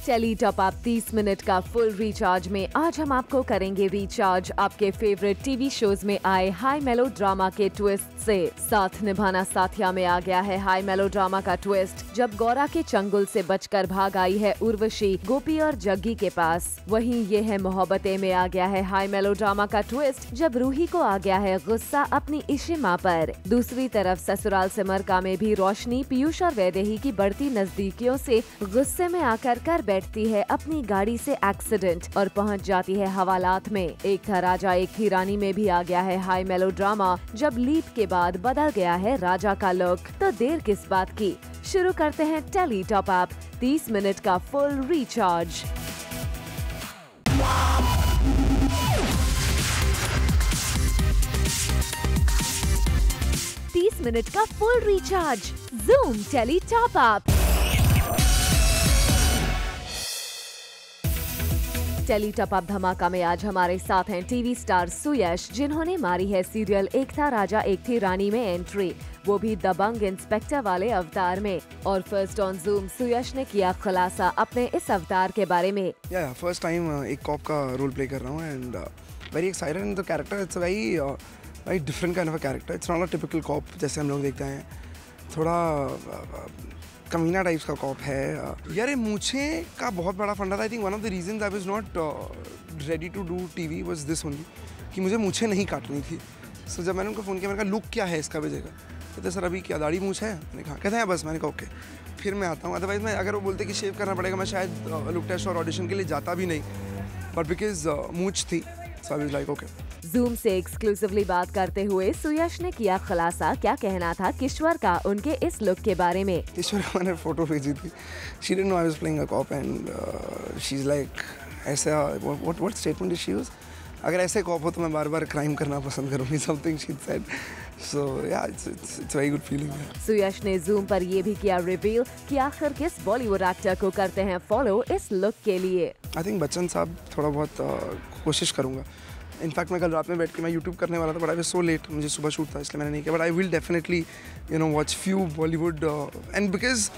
Tele top up 30 minute का full recharge में आज हम आपको करेंगे रिचार्ज आपके फेवरेट टीवी शोज में आए हाई मेलोड्रामा के ट्विस्ट से। साथ निभाना साथिया में आ गया है हाई मेलोड्रामा का ट्विस्ट, जब गौरा के चंगुल से बचकर भाग आई है उर्वशी गोपी और जग्गी के पास। वहीं ये है मोहब्बतें में आ गया है हाई मेलोड्रामा का ट्विस्ट, जब रूही को आ गया है गुस्सा अपनी इशिमा पर। दूसरी तरफ ससुराल सिमरका में भी रोशनी पीयूष और वैदेही की बढ़ती नजदीकियों से गुस्से में आकर कर बैठती है अपनी गाड़ी से एक्सीडेंट और पहुंच जाती है हवालात में। एक था राजा एक थी रानी में भी आ गया है हाई मेलोड्रामा, जब लीप के बाद बदल गया है राजा का लुक। तो देर किस बात की, शुरू करते हैं टेली टॉप अप 30 मिनट का फुल रिचार्ज। मिनट का full recharge zoom tele top up. Tele top up धमाका में आज हमारे साथ हैं टीवी स्टार सुयश, जिन्होंने मारी है सीरियल एक था राजा एक थी रानी में एंट्री, वो भी दबंग इंस्पेक्टर वाले अवतार में। और फर्स्ट ऑन जूम सुयश ने किया खुलासा अपने इस अवतार के बारे में। फर्स्ट टाइम एक कॉप का रोल प्ले कर रहा हूँ and very excited in the character. It's very different kind of a character. It's not a typical cop जैसे हम लोग देखते हैं, थोड़ा कमीना टाइप्स का कॉप है। यार मूछे का बहुत बड़ा फंडा था। I think one of the reasons I was not ready to do TV was this only, कि मुझे मूछे नहीं काटनी थी। सो जब मैंने उनको फ़ोन किया, मैंने कहा लुक क्या है इसका वजह का, कहते सर अभी क्या दाढ़ी मूछ है। मैंने कहा कहते हैं बस। मैंने कहा ओके फिर मैं आता हूँ, अदरवाइज मैं अगर वो बोलते कि शेव करना पड़ेगा मैं शायद लुक टेस्ट और ऑडिशन के लिए जाता भी नहीं, बट बिकॉज मूछ थी so I was like okay. Zoom से एक्सक्लूसिवली बात करते हुए सुयश ने किया खुलासा, क्या कहना था किश्वर का उनके इस लुक के बारे में। किश्वर को मैंने फोटो भेजी थी, she didn't know I was playing a cop and she is like ऐसा what statement did she use, अगर ऐसे कॉप हो तो मैं बार बार क्राइम करना पसंद करूंगी, something she said. So yeah it's very good feeling. Suyash ने जूम पर ये भी किया रिवील कि आखिर किस बॉलीवुड एक्टर को करते हैं फॉलो इस लुक के लिए। आई थिंक बच्चन साहब, थोड़ा बहुत कोशिश करूंगा। इनफैक्ट मैं कल रात में बैठ के मैं यूट्यूब करने वाला था, but I was so let, मुझे सुबह शूट था इसलिए मैंने नहीं किया, but I will definitely watch few Bollywood and because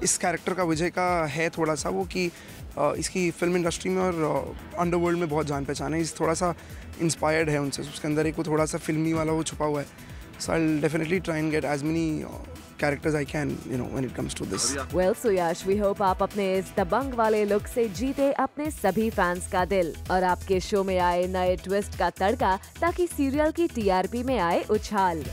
इस कैरेक्टर का विजय का है थोड़ा सा वो कि इसकी फिल्म इंडस्ट्री में और अंडरवर्ल्ड में बहुत जान पहचान है। इस थोड़ा सा इंस्पायर्ड है उनसे, उसके अंदर एक वो थोड़ा सा फिल्मी वाला वो छुपा हुआ है। So I'll definitely try and get as many characters I can, when it comes to this. Well, Suyash, we hope आप अपने इस दबंग वाले लुक से जीते अपने सभी फैंस का दिल और आपके शो में आए नए ट्विस्ट का तड़का, ताकि सीरियल की टीआरपी में आए उछाल।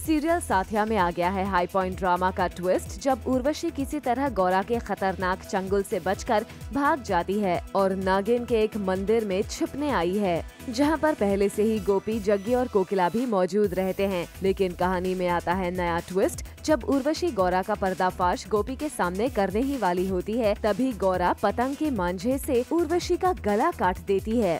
सीरियल साथिया में आ गया है हाई पॉइंट ड्रामा का ट्विस्ट, जब उर्वशी किसी तरह गौरा के खतरनाक चंगुल से बचकर भाग जाती है और नागिन के एक मंदिर में छिपने आई है, जहां पर पहले से ही गोपी जग्गी और कोकिला भी मौजूद रहते हैं। लेकिन कहानी में आता है नया ट्विस्ट, जब उर्वशी गौरा का पर्दाफाश गोपी के सामने करने ही वाली होती है, तभी गौरा पतंग के मांझे से उर्वशी का गला काट देती है।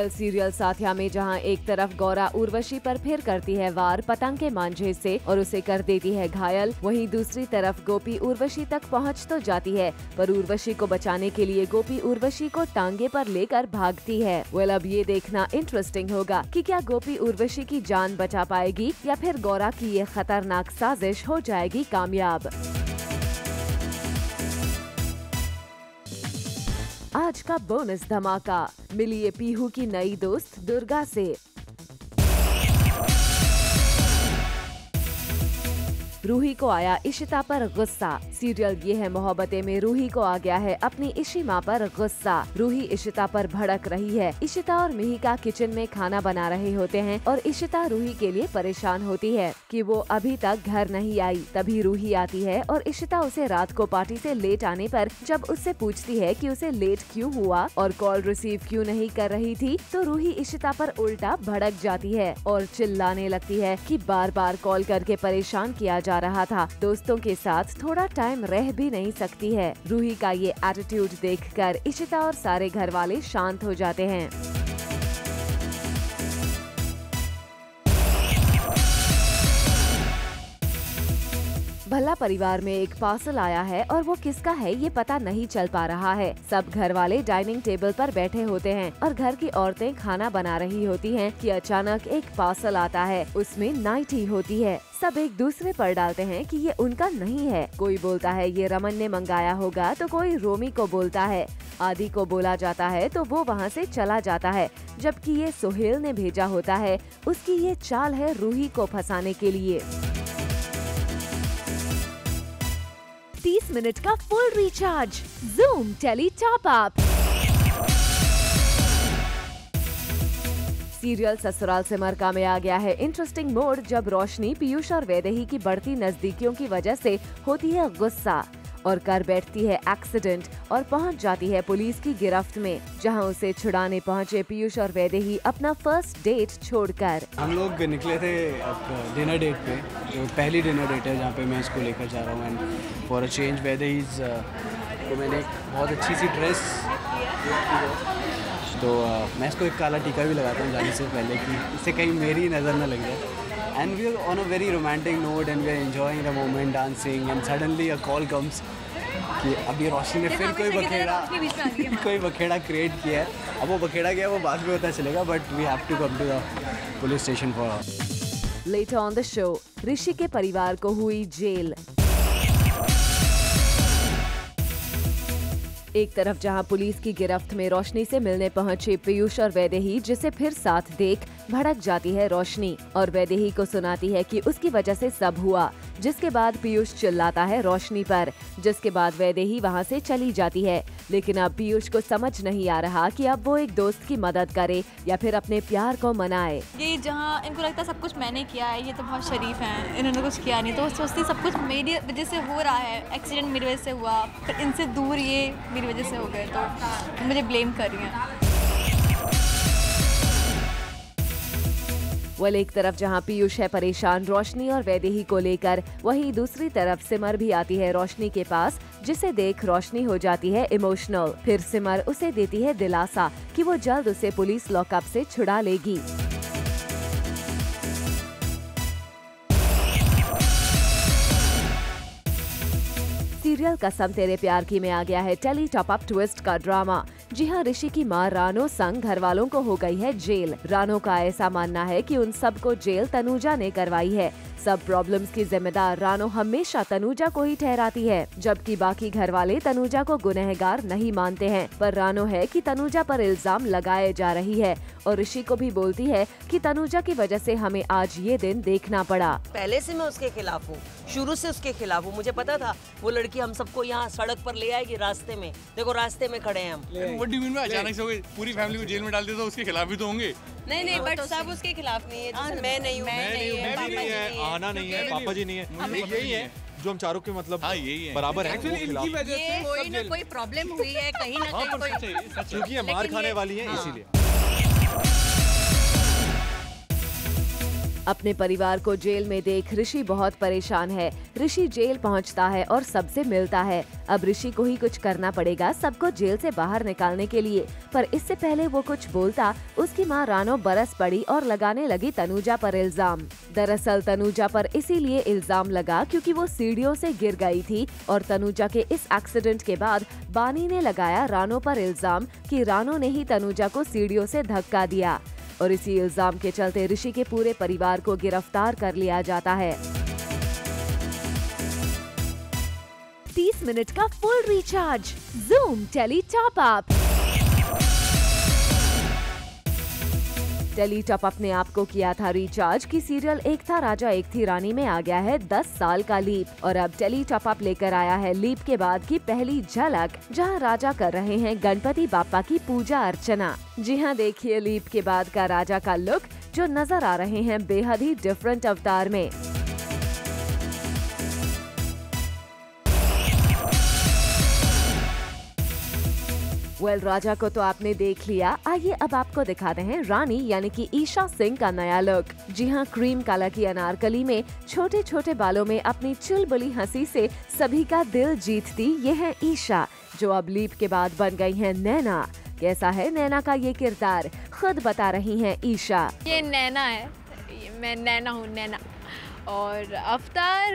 सीरियल साथिया में जहां एक तरफ गौरा उर्वशी पर फिर करती है वार पतंग के मांझे से और उसे कर देती है घायल, वहीं दूसरी तरफ गोपी उर्वशी तक पहुंच तो जाती है, पर उर्वशी को बचाने के लिए गोपी उर्वशी को टांगे पर लेकर भागती है। अब ये देखना इंटरेस्टिंग होगा कि क्या गोपी उर्वशी की जान बचा पाएगी या फिर गौरा की ये खतरनाक साजिश हो जाएगी कामयाब। आज का बोनस धमाका, मिली है पीहू की नई दोस्त दुर्गा से। रूही को आया इशिता पर गुस्सा। सीरियल ये है मोहब्बतें में रूही को आ गया है अपनी इशिमा पर गुस्सा। रूही इशिता पर भड़क रही है। इशिता और मिहिका किचन में खाना बना रहे होते हैं और इशिता रूही के लिए परेशान होती है कि वो अभी तक घर नहीं आई। तभी रूही आती है और इशिता उसे रात को पार्टी से लेट आने पर जब उससे पूछती है कि उसे लेट क्यों हुआ और कॉल रिसीव क्यों नहीं कर रही थी, तो रूही इशिता पर उल्टा भड़क जाती है और चिल्लाने लगती है कि बार बार कॉल करके परेशान किया जा रहा था, दोस्तों के साथ थोड़ा टाइम रह भी नहीं सकती है। रूही का ये एटीट्यूड देखकर इशिता और सारे घर वाले शांत हो जाते हैं। भल्ला परिवार में एक पार्सल आया है और वो किसका है ये पता नहीं चल पा रहा है। सब घर वाले डाइनिंग टेबल पर बैठे होते हैं और घर की औरतें खाना बना रही होती हैं कि अचानक एक पार्सल आता है, उसमें नाइटी होती है। सब एक दूसरे पर डालते हैं कि ये उनका नहीं है। कोई बोलता है ये रमन ने मंगाया होगा, तो कोई रोमी को बोलता है। आदि को बोला जाता है तो वो वहाँ से चला जाता है, जबकि ये सोहेल ने भेजा होता है। उसकी ये चाल है रूही को फंसाने के लिए। 30 मिनट का full recharge Zoom tele top up. Serial Sasural Simar का में आ गया है इंटरेस्टिंग मोड, जब रोशनी पीयूष और वैदेही की बढ़ती नजदीकियों की वजह से होती है गुस्सा और कर बैठती है एक्सीडेंट और पहुंच जाती है पुलिस की गिरफ्त में, जहां उसे छुड़ाने पहुंचे पीयूष और वैदेही अपना फर्स्ट डेट छोड़कर। हम लोग निकले थे डिनर डेट पे, जो पहली डिनर डेट है जहाँ पे मैं इसको लेकर जा रहा हूँ। And for a change Vaidehi को मैंने एक बहुत अच्छी सी ड्रेस, तो मैं इसको एक काला टीका भी लगाता हूँ जाने से पहले कि इससे कहीं मेरी नज़र न लग जाए। And we are on a very romantic note and we are enjoying the moment, dancing, and suddenly a call comes कि अभी रोशनी ने फिर कोई बखेड़ा क्रिएट किया है। अब वो बखेड़ा क्या है वो बाद में पता चलेगा, but we have to come to the police station for. Later on the show, Rishi के परिवार को हुई जेल। एक तरफ जहां पुलिस की गिरफ्त में रोशनी से मिलने पहुंचे पीयूष और वैदेही, जिसे फिर साथ देख भड़क जाती है रोशनी और वैदेही को सुनाती है कि उसकी वजह से सब हुआ, जिसके बाद पीयूष चिल्लाता है रोशनी पर, जिसके बाद वैदेही वहां से चली जाती है। लेकिन अब पीयूष को समझ नहीं आ रहा कि अब वो एक दोस्त की मदद करे या फिर अपने प्यार को मनाए। ये जहाँ इनको लगता है सब कुछ मैंने किया है, ये तो बहुत शरीफ हैं, इन्होंने कुछ किया नहीं, तो वो सोचती सब कुछ मेरी वजह से हो रहा है, एक्सीडेंट मेरी वजह से हुआ, फिर इनसे दूर ये मेरी वजह से हो गए, तो मुझे ब्लेम कर रही हैं। वल एक तरफ जहां पीयूष है परेशान रोशनी और वैदेही को लेकर, वहीं दूसरी तरफ सिमर भी आती है रोशनी के पास, जिसे देख रोशनी हो जाती है इमोशनल। फिर सिमर उसे देती है दिलासा कि वो जल्द उसे पुलिस लॉकअप से छुड़ा लेगी। सीरियल कसम तेरे प्यार की में आ गया है टेली टॉप अप ट्विस्ट का ड्रामा। जी हाँ, ऋषि की मां रानो संग घर वालों को हो गई है जेल। रानो का ऐसा मानना है कि उन सबको जेल तनुजा ने करवाई है। सब प्रॉब्लम्स की जिम्मेदार रानो हमेशा तनुजा को ही ठहराती है, जबकि बाकी घर वाले तनुजा को गुनहगार नहीं मानते हैं। पर रानो है कि तनुजा पर इल्जाम लगाए जा रही है और ऋषि को भी बोलती है कि तनुजा की वजह से हमें आज ये दिन देखना पड़ा। पहले से मैं उसके खिलाफ हूँ, शुरू से उसके खिलाफ हूँ। मुझे पता था वो लड़की हम सबको यहाँ सड़क पर ले आएगी, रास्ते में। देखो रास्ते में खड़े हैं हम। में अचानक से पूरी फैमिली को जेल में डाल दिया, तो उसके खिलाफ भी तो होंगे। नहीं, बट सब उसके खिलाफ नहीं है। जैसे मैं नहीं हूँ, आना नहीं है, पापा जी नहीं है, यही है जो हम चारों के मतलब यही है, बराबर है। ये कोई ना कोई प्रॉब्लम हुई है कहीं ना कहीं, क्योंकि ये मार खाने वाली है इसीलिए। अपने परिवार को जेल में देख ऋषि बहुत परेशान है। ऋषि जेल पहुंचता है और सबसे मिलता है। अब ऋषि को ही कुछ करना पड़ेगा सबको जेल से बाहर निकालने के लिए, पर इससे पहले वो कुछ बोलता, उसकी मां रानो बरस पड़ी और लगाने लगी तनुजा पर इल्जाम। दरअसल तनुजा पर इसीलिए इल्जाम लगा क्योंकि वो सीढ़ियों से गिर गई थी और तनुजा के इस एक्सीडेंट के बाद बानी ने लगाया रानो पर इल्जाम कि रानो ने ही तनुजा को सीढ़ियों से धक्का दिया और इसी इल्जाम के चलते ऋषि के पूरे परिवार को गिरफ्तार कर लिया जाता है। 30 मिनट का full recharge Zoom tele top up. Tele top up ने आपको किया था रिचार्ज कि सीरियल एक था राजा एक थी रानी में आ गया है 10 साल का लीप, और अब टेली टॉप अप लेकर आया है लीप के बाद की पहली झलक, जहां राजा कर रहे हैं गणपति बाप्पा की पूजा अर्चना। जी हां, देखिए लीप के बाद का राजा का लुक, जो नजर आ रहे हैं बेहद ही डिफरेंट अवतार में। राजा को तो आपने देख लिया, आइए अब आपको दिखाते हैं रानी यानी कि ईशा सिंह का नया लुक। जी हाँ, क्रीम कलर की अनारकली में छोटे छोटे बालों में अपनी चुलबुली हंसी से सभी का दिल जीतती ये है ईशा, जो अब लीप के बाद बन गई हैं नैना। कैसा है नैना का ये किरदार, खुद बता रही हैं ईशा। ये नैना है, मैं नैना हूँ, नैना। और अवतार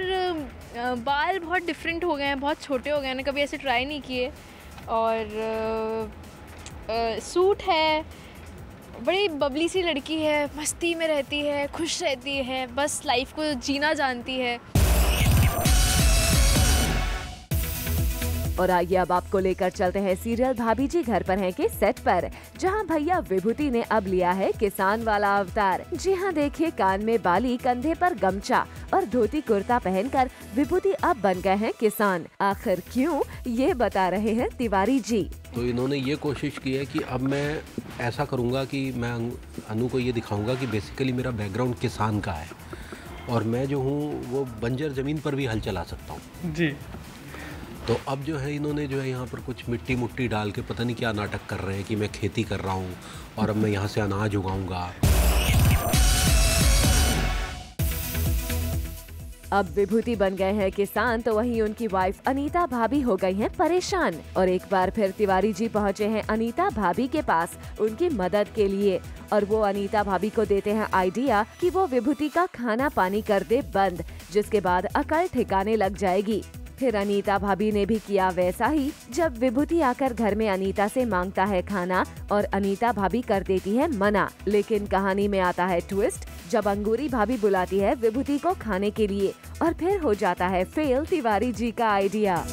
बाल बहुत डिफरेंट हो गए हैं, बहुत छोटे हो गए हैं, कभी ऐसे ट्राई नहीं किए। और सूट है, बड़ी बबली सी लड़की है, मस्ती में रहती है, खुश रहती है, बस लाइफ को जीना जानती है। और आइए अब आपको लेकर चलते हैं सीरियल भाभी जी घर पर हैं के सेट पर, जहां भैया विभूति ने अब लिया है किसान वाला अवतार। जी हां, देखिए कान में बाली, कंधे पर गमछा और धोती कुर्ता पहनकर विभूति अब बन गए हैं किसान। आखिर क्यों, ये बता रहे हैं तिवारी जी। तो इन्होंने ये कोशिश की है कि अब मैं ऐसा करूँगा कि मैं अनु को ये दिखाऊंगा कि बेसिकली मेरा बैकग्राउंड किसान का है और मैं जो हूँ वो बंजर ज़मीन पर भी हल चला सकता हूँ जी। तो अब जो है इन्होंने जो है यहाँ पर कुछ मिट्टी मुट्टी डाल के पता नहीं क्या नाटक कर रहे हैं कि मैं खेती कर रहा हूँ और अब मैं यहाँ से अनाज उगाऊंगा। अब विभूति बन गए हैं किसान, तो वहीं उनकी वाइफ अनीता भाभी हो गई हैं परेशान। और एक बार फिर तिवारी जी पहुँचे हैं अनीता भाभी के पास उनकी मदद के लिए, और वो अनीता भाभी को देते हैं आइडिया कि वो विभूति का खाना पानी कर दे बंद, जिसके बाद अकल ठिकाने लग जाएगी। फिर अनीता भाभी ने भी किया वैसा ही। जब विभूति आकर घर में अनीता से मांगता है खाना और अनीता भाभी कर देती है मना, लेकिन कहानी में आता है ट्विस्ट जब अंगूरी भाभी बुलाती है विभूति को खाने के लिए, और फिर हो जाता है फेल तिवारी जी का आइडिया।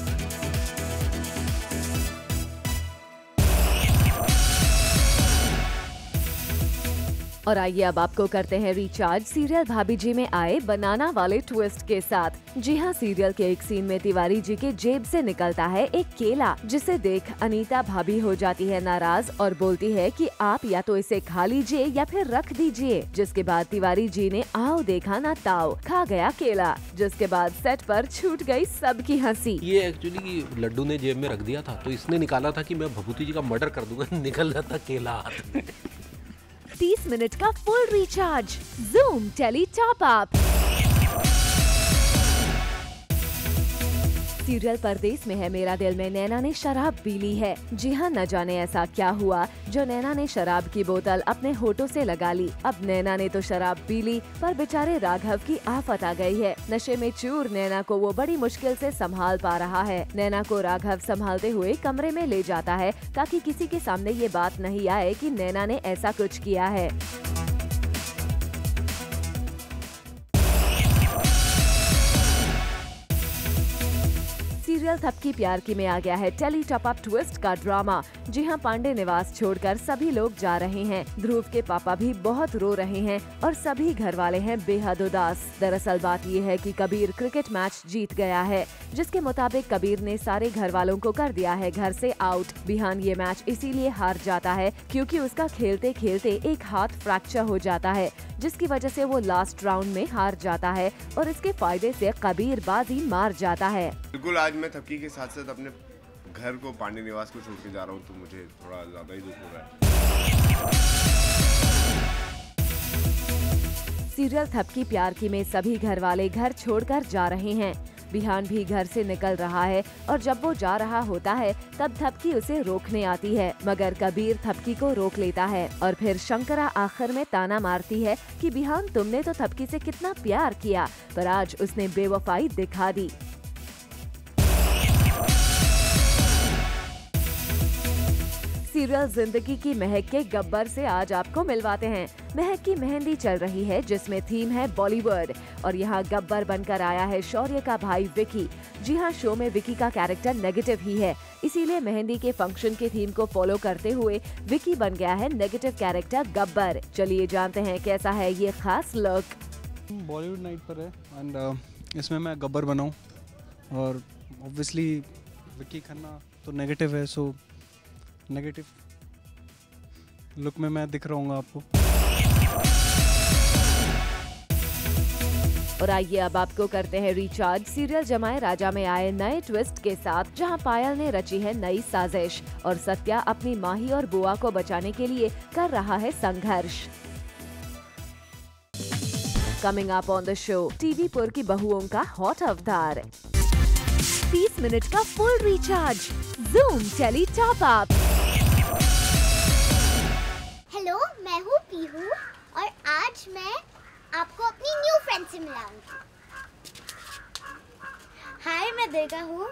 और आइए अब आपको करते हैं रिचार्ज सीरियल भाभी जी में आए बनाना वाले ट्विस्ट के साथ। जी हाँ, सीरियल के एक सीन में तिवारी जी के जेब से निकलता है एक केला, जिसे देख अनीता भाभी हो जाती है नाराज और बोलती है कि आप या तो इसे खा लीजिए या फिर रख दीजिए। जिसके बाद तिवारी जी ने आओ देखा ना ताओ, खा गया केला, जिसके बाद सेट पर छूट गई सबकी हंसी। ये एक्चुअली लड्डू ने जेब में रख दिया था, तो इसने निकाला था कि मैं भभूति जी का मर्डर कर दूंगा, निकल जाता केला हाथ में। 30 मिनट का full recharge zoom tele top up. Serial Pardes में है मेरा दिल में नैना ने शराब पी ली है। जी हाँ, न जाने ऐसा क्या हुआ जो नैना ने शराब की बोतल अपने होठों से लगा ली। अब नैना ने तो शराब पी ली, पर बेचारे राघव की आफत आ गई है। नशे में चूर नैना को वो बड़ी मुश्किल से संभाल पा रहा है। नैना को राघव संभालते हुए कमरे में ले जाता है ताकि किसी के सामने ये बात नहीं आए कि नैना ने ऐसा कुछ किया है। सीरियल थपकी प्यार की में आ गया है टेली टॉप अप ट्विस्ट का ड्रामा। जी हाँ, पांडे निवास छोड़कर सभी लोग जा रहे हैं। ध्रुव के पापा भी बहुत रो रहे हैं और सभी घर वाले हैं बेहद उदास। दरअसल बात ये है कि कबीर क्रिकेट मैच जीत गया है, जिसके मुताबिक कबीर ने सारे घर वालों को कर दिया है घर से आउट। बिहान ये मैच इसीलिए हार जाता है क्योंकि उसका खेलते खेलते एक हाथ फ्रैक्चर हो जाता है, जिसकी वजह से वो लास्ट राउंड में हार जाता है और इसके फायदे से कबीर बाजी मार जाता है। बिल्कुल, आज मैं थपकी के साथ साथ अपने घर को पांडे निवास को छोड़ के जा रहा हूँ, तो मुझे थोड़ा ज्यादा ही दुख हो रहा है। सीरियल थपकी प्यार की में सभी घर वाले घर छोड़कर जा रहे हैं। बिहान भी घर से निकल रहा है और जब वो जा रहा होता है तब थपकी उसे रोकने आती है, मगर कबीर थपकी को रोक लेता है और फिर शंकरा आखिर में ताना मारती है कि बिहान तुमने तो थपकी से कितना प्यार किया, पर आज उसने बेवफाई दिखा दी। सीरियल जिंदगी की महक के गब्बर से आज आपको मिलवाते हैं। महक की मेहंदी चल रही है जिसमें थीम है बॉलीवुड, और यहाँ गब्बर बनकर आया है शौर्य का भाई विकी। जी हाँ, शो में विकी का कैरेक्टर नेगेटिव ही है, इसीलिए मेहंदी के फंक्शन के थीम को फॉलो करते हुए विकी बन गया है नेगेटिव कैरेक्टर गब्बर। चलिए जानते हैं कैसा है ये खास लुक। बॉलीवुड नाइट पर है एंड इसमें मैं गब्बर बनाऊं और ऑब्वियसली विकी खन्ना तो नेगेटिव है, सो नेगेटिव लुक में मैं दिख रहा हूँ आपको। और आइए अब आपको करते हैं रिचार्ज सीरियल जमाए राजा में आए नए ट्विस्ट के साथ, जहां पायल ने रची है नई साजिश और सत्या अपनी माही और बुआ को बचाने के लिए कर रहा है संघर्ष। Coming up on the show, TV पर की बहुओं का हॉट अवतार। 30 मिनट का full recharge zoom tele top up. Hello, मैं हूँ पीहू और आज मैं आपको अपनी न्यू फ्रेंड से मिलाऊंगी। हाय, मैं दुर्गा हूँ।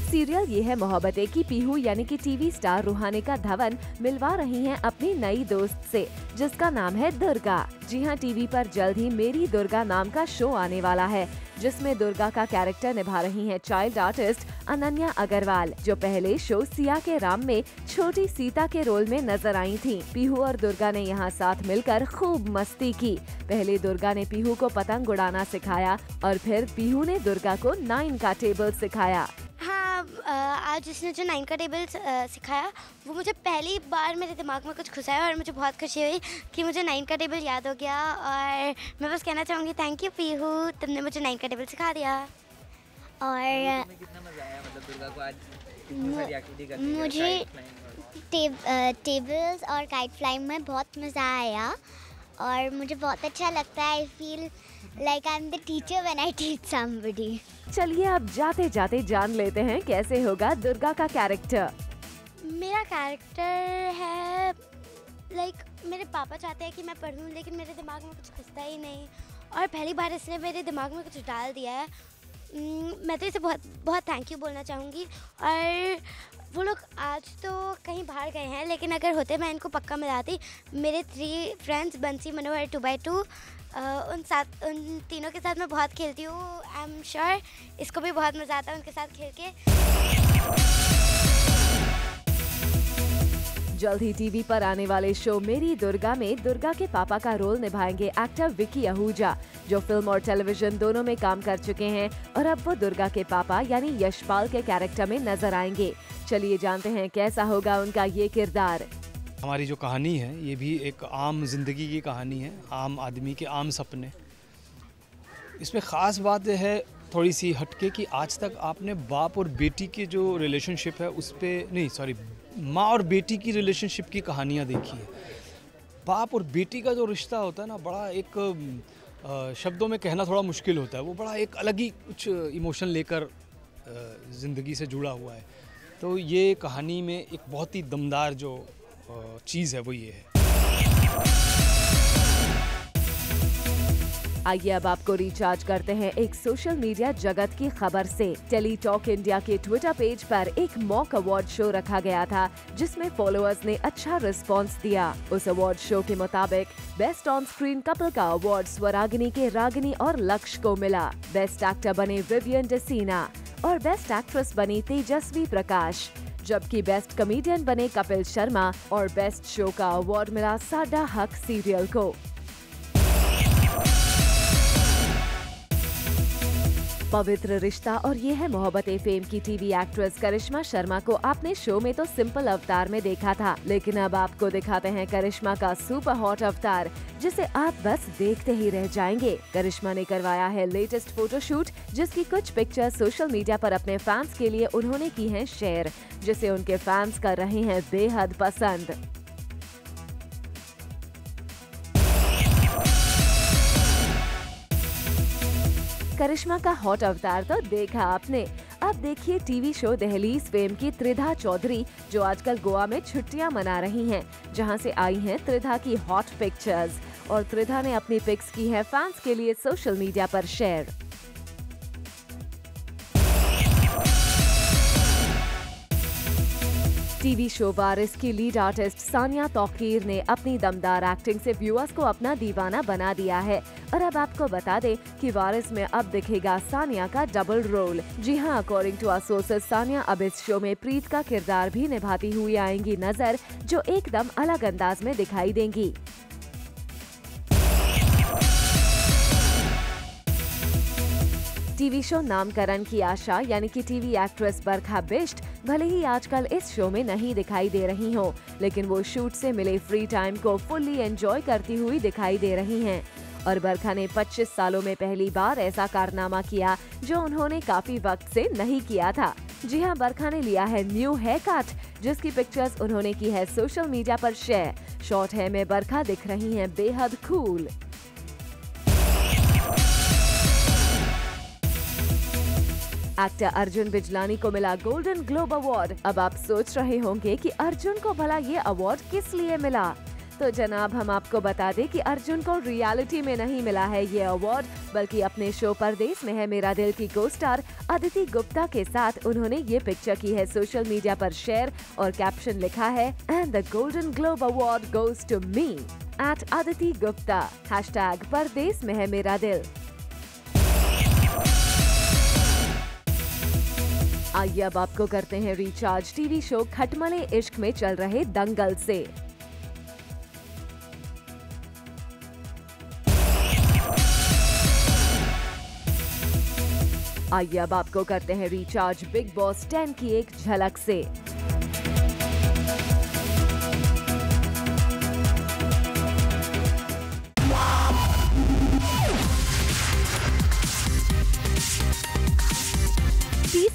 सीरियल ये है मोहब्बतें की पीहू यानी कि टीवी स्टार रूहानी का धवन मिलवा रही हैं अपनी नई दोस्त से, जिसका नाम है दुर्गा। जी हाँ, टीवी पर जल्द ही मेरी दुर्गा नाम का शो आने वाला है, जिसमें दुर्गा का कैरेक्टर निभा रही हैं चाइल्ड आर्टिस्ट अनन्या अग्रवाल, जो पहले शो सिया के राम में छोटी सीता के रोल में नजर आई थी। पीहू और दुर्गा ने यहाँ साथ मिलकर खूब मस्ती की। पहले दुर्गा ने पीहू को पतंग उड़ाना सिखाया और फिर पीहू ने दुर्गा को 9 का टेबल सिखाया। हाँ, आज उसने जो 9 का टेबल सिखाया वो मुझे पहली बार मेरे दिमाग में कुछ घुसाया और मुझे बहुत खुशी हुई कि मुझे 9 का टेबल याद हो गया। और मैं बस कहना चाहूँगी थैंक यू पीहू, तुमने मुझे 9 का टेबल सिखा दिया। और कितना मजा आया मतलब दुर्गा को आज मुझे टेबल्स और काइट फ्लाइंग में बहुत मज़ा आया और मुझे बहुत अच्छा लगता है। I feel like I am the teacher when I teach somebody. चलिए अब जाते जाते जान लेते हैं कैसे होगा दुर्गा का कैरेक्टर। मेरा कैरेक्टर है लाइक मेरे पापा चाहते हैं कि मैं पढ़ूं, लेकिन मेरे दिमाग में कुछ घुसता ही नहीं और पहली बार इसने मेरे दिमाग में कुछ डाल दिया है। मैं तो इसे बहुत बहुत थैंक यू बोलना चाहूँगी। और वो लोग आज तो कहीं बाहर गए हैं, लेकिन अगर होते मैं इनको पक्का मिलाती। मेरे 3 फ्रेंड्स बंसी, मनोहर, 2x2, उन तीनों के साथ मैं बहुत खेलती हूँ। आई एम श्योर इसको भी बहुत मज़ा आता है उनके साथ खेल के। जल्द ही टीवी पर आने वाले शो मेरी दुर्गा में दुर्गा के पापा का रोल निभाएंगे एक्टर विकी आहूजा, जो फिल्म और टेलीविजन दोनों में काम कर चुके हैं और अब वो दुर्गा के पापा यानी यशपाल के कैरेक्टर में नजर आएंगे। चलिए जानते हैं कैसा होगा उनका ये किरदार। हमारी जो कहानी है ये भी एक आम जिंदगी की कहानी है, आम आदमी के आम सपने। इसमें ख़ास बात है थोड़ी सी हटके कि आज तक आपने बाप और बेटी के जो रिलेशनशिप है उस पर नहीं, सॉरी, माँ और बेटी की रिलेशनशिप की कहानियाँ देखी है। बाप और बेटी का जो रिश्ता होता है ना, बड़ा एक शब्दों में कहना थोड़ा मुश्किल होता है। वो बड़ा एक अलग ही कुछ इमोशन लेकर ज़िंदगी से जुड़ा हुआ है। तो ये कहानी में एक बहुत ही दमदार जो चीज़ है वो ये है। आइए अब आपको रिचार्ज करते हैं एक सोशल मीडिया जगत की खबर से। टेली टॉक इंडिया के ट्विटर पेज पर एक मॉक अवार्ड शो रखा गया था, जिसमें फॉलोअर्स ने अच्छा रिस्पांस दिया। उस अवार्ड शो के मुताबिक बेस्ट ऑन स्क्रीन कपल का अवार्ड स्वरागिनी के रागिनी और लक्ष्य को मिला। बेस्ट एक्टर बने विवियन डिसीना और बेस्ट एक्ट्रेस बनी तेजस्वी प्रकाश, जबकि बेस्ट कॉमेडियन बने कपिल शर्मा और बेस्ट शो का अवार्ड मिला साडा हक सीरियल को। पवित्र रिश्ता और ये है मोहब्बतें फेम की टीवी एक्ट्रेस करिश्मा शर्मा को आपने शो में तो सिंपल अवतार में देखा था, लेकिन अब आपको दिखाते हैं करिश्मा का सुपर हॉट अवतार, जिसे आप बस देखते ही रह जाएंगे। करिश्मा ने करवाया है लेटेस्ट फोटोशूट, जिसकी कुछ पिक्चर सोशल मीडिया पर अपने फैंस के लिए उन्होंने की हैं शेयर, जिसे उनके फैंस कर रहे हैं बेहद पसंद। करिश्मा का हॉट अवतार तो देखा आपने, अब देखिए टीवी शो दहलीज फेम की त्रिधा चौधरी, जो आजकल गोवा में छुट्टियां मना रही हैं, जहां से आई हैं त्रिधा की हॉट पिक्चर्स और त्रिधा ने अपनी पिक्स की है फैंस के लिए सोशल मीडिया पर शेयर। टीवी शो वारिस की लीड आर्टिस्ट सानिया तौकीर ने अपनी दमदार एक्टिंग से व्यूअर्स को अपना दीवाना बना दिया है और अब आपको बता दें कि वारिस में अब दिखेगा सानिया का डबल रोल। जी हां, according to our sources Sania अब इस शो में प्रीत का किरदार भी निभाती हुई आएंगी नजर, जो एकदम अलग अंदाज में दिखाई देंगी। टीवी शो नामकरण की आशा यानी कि टीवी एक्ट्रेस बरखा बिष्ट भले ही आजकल इस शो में नहीं दिखाई दे रही हो, लेकिन वो शूट से मिले फ्री टाइम को फुल्ली एंजॉय करती हुई दिखाई दे रही हैं। और बरखा ने 25 सालों में पहली बार ऐसा कारनामा किया जो उन्होंने काफी वक्त से नहीं किया था। जी हां, बरखा ने लिया है न्यू हेयर कट, जिसकी पिक्चर्स उन्होंने की है सोशल मीडिया पर शेयर। शॉर्ट हेयर में बरखा दिख रही हैं बेहद कूल। एक्टर अर्जुन बिजलानी को मिला गोल्डन ग्लोब अवार्ड। अब आप सोच रहे होंगे कि अर्जुन को भला ये अवार्ड किस लिए मिला। तो जनाब हम आपको बता दें कि अर्जुन को रियलिटी में नहीं मिला है ये अवार्ड, बल्कि अपने शो परदेस में है मेरा दिल की को स्टार अदिति गुप्ता के साथ उन्होंने ये पिक्चर की है सोशल मीडिया पर शेयर और कैप्शन लिखा है and the golden globe award goes to me at Aditi Gupta # Pardes में है मेरा दिल। आइए अब आपको करते हैं रिचार्ज टीवी शो खटमले इश्क में चल रहे दंगल से। आइए अब आपको करते हैं रिचार्ज बिग बॉस 10 की एक झलक से।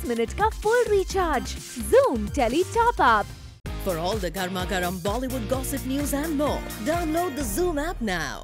मिनट का full recharge Zoom Tele Top Up. For all the Garma Garam Bollywood gossip news and more, download the Zoom app now.